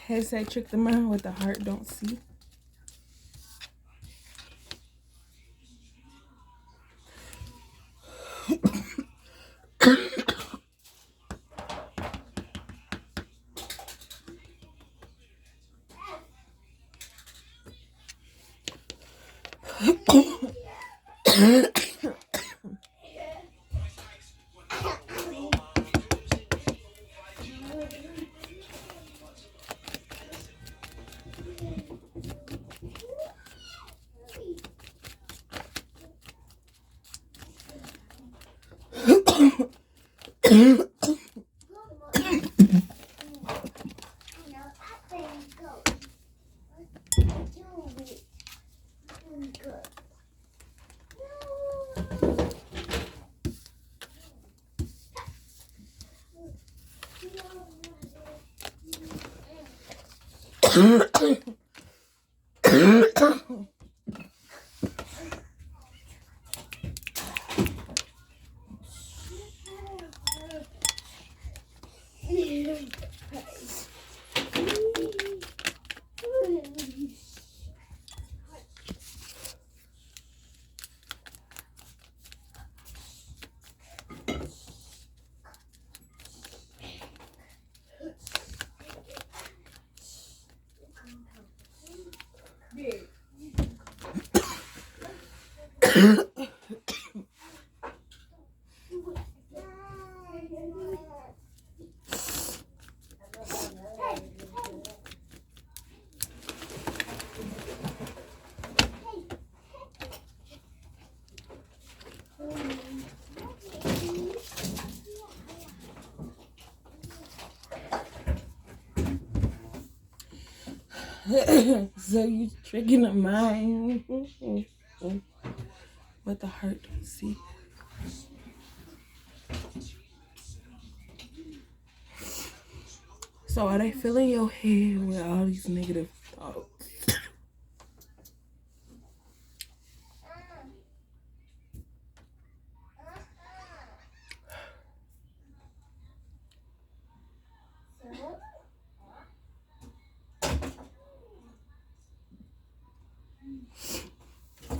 Has I tricked the mind what the heart don't see? So you tricking the mind what the heart don't see. So are they filling your head with all these negative thoughts?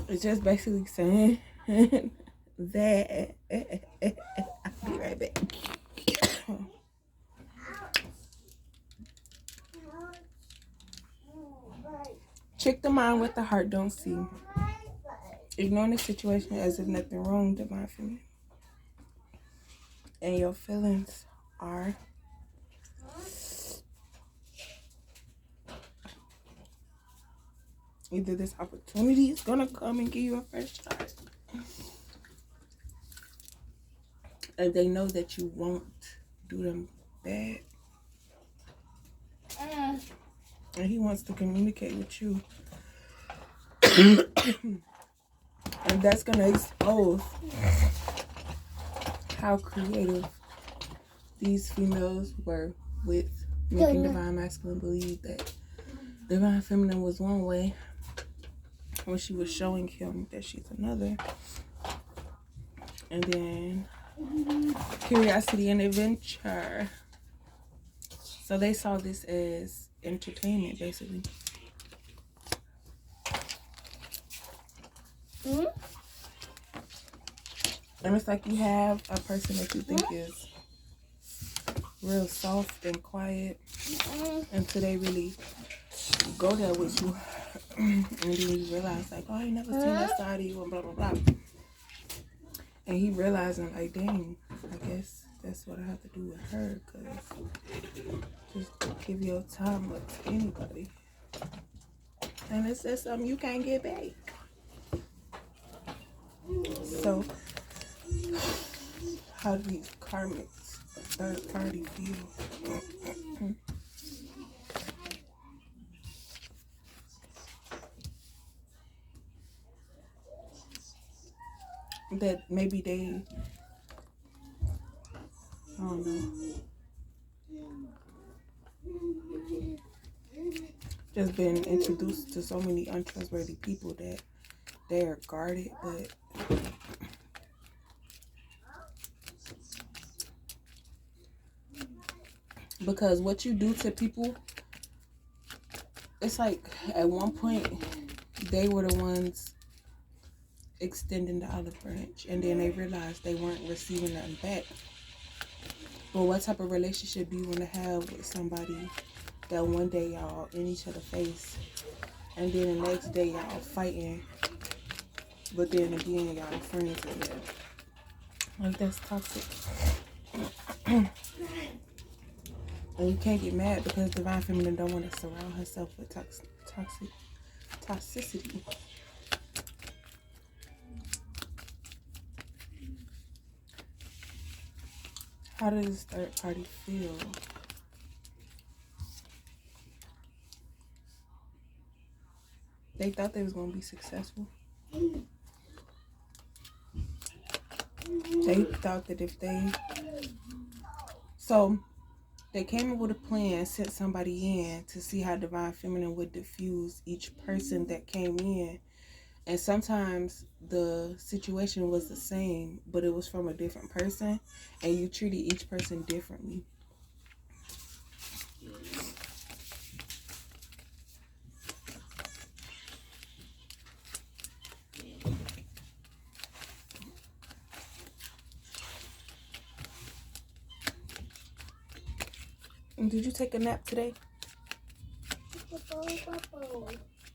It's just basically saying that. I'll be right back. Trick the mind what the heart don't see. Ignoring the situation as if nothing wrong with the mind feeling. And your feelings are either this opportunity is gonna come and give you a fresh start. And they know that you won't do them bad. And he wants to communicate with you. And that's gonna expose how creative these females were with making Divine Masculine believe that Divine Feminine was one way when she was showing him that she's another. And then Curiosity and Adventure. So they saw this as entertainment, basically. And it's like you have a person that you think is real soft and quiet until they really go there with you. And then you realize, like, oh, I ain't never seen that side of you, and blah, blah, blah. And he realizing, like, dang, I guess that's what I have to do with her, because just give your time up to anybody. And it's just something you can't get back. So, how do these karmics, third party, feel? That maybe they, I don't know. just been introduced to so many untrustworthy people that they're guarded, but because what you do to people, it's like at one point they were the ones extending the olive branch, and then they realized they weren't receiving nothing back. But what type of relationship do you want to have with somebody that one day y'all in each other's face, and then the next day y'all fighting, but then again y'all friends again? Like, that's toxic. And you can't get mad because Divine Feminine don't want to surround herself with toxicity. How does this third party feel? They thought they was going to be successful. They thought that if they... So, they came up with a plan, sent somebody in to see how Divine Feminine would diffuse each person that came in. And sometimes the situation was the same, but it was from a different person, and you treated each person differently. Did you take a nap today?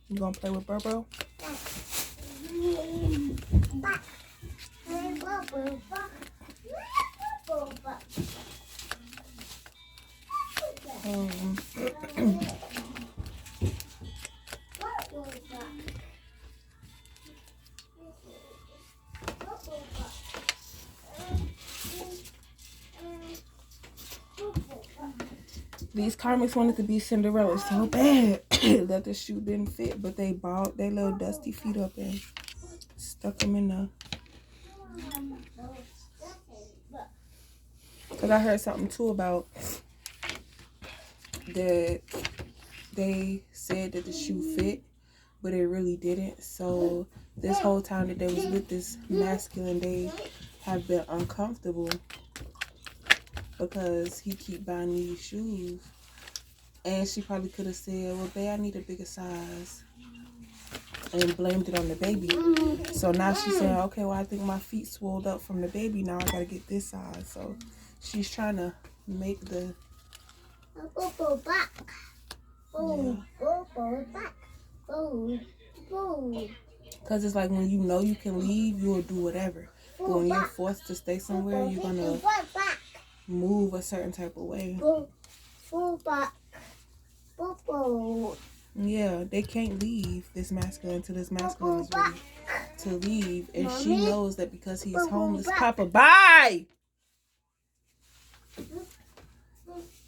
You gonna play with Burbo? These karmics wanted to be Cinderella so bad that the shoe didn't fit, but they balled their little dusty feet up and stuck them in the... Because I heard something too about that they said that the shoe fit, but it really didn't. So this whole time that they was with this masculine, they have been uncomfortable because he keep buying these shoes. And she probably could have said, well, babe, I need a bigger size, and blamed it on the baby. So now she's saying, okay, well, I think my feet swelled up from the baby. Now I got to get this size. So she's trying to make the... Because it's like when you know you can leave, you'll do whatever. But when you're forced to stay somewhere, you're going to move a certain type of way. Yeah, they can't leave this masculine until this masculine is ready to leave. And she knows that because he's homeless. Papa, bye!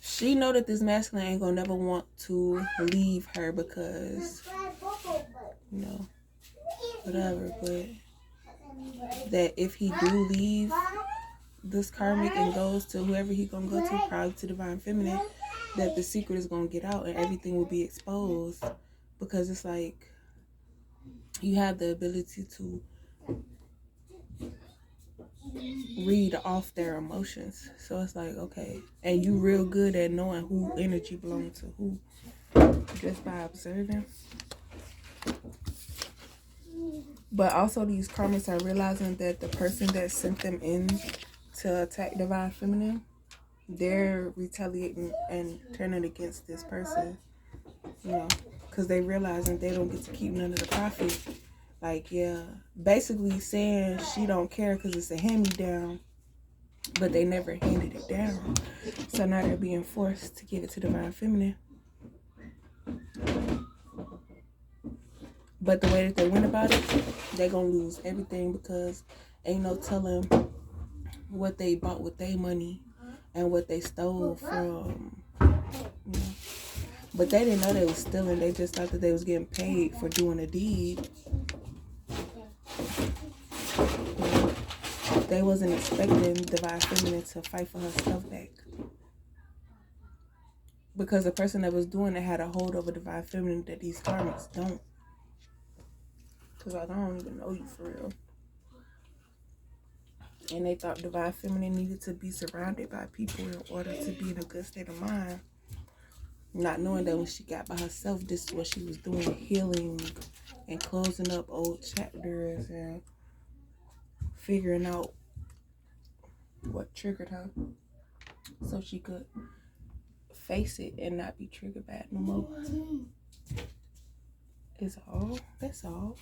She know that this masculine ain't gonna never want to leave her because, you know, whatever. But that if he do leave this karmic and goes to whoever he gonna go to, probably to Divine Feminine, that the secret is gonna get out and everything will be exposed. Because it's like you have the ability to read off their emotions. So it's like, okay, and you real good at knowing who energy belongs to who just by observing. But also these karmics are realizing that the person that sent them in to attack Divine Feminine, they're retaliating and turning against this person, you know, because they realizing they don't get to keep none of the profit. Like, yeah, basically saying she don't care because it's a hand-me-down, but they never handed it down. So now they're being forced to give it to Divine Feminine. But the way that they went about it, they're going to lose everything because ain't no telling what they bought with their money and what they stole from, you know. But they didn't know they was stealing. They just thought that they was getting paid for doing a deed. They wasn't expecting Divine Feminine to fight for her stuff back. because the person that was doing it had a hold over divine feminine that these karmics don't. Because I don't even know you for real. And they thought divine feminine needed to be surrounded by people in order to be in a good state of mind. Not knowing that when she got by herself, this is what she was doing, healing and closing up old chapters and figuring out what triggered her so she could face it and not be triggered by it no more. Is all. That's all.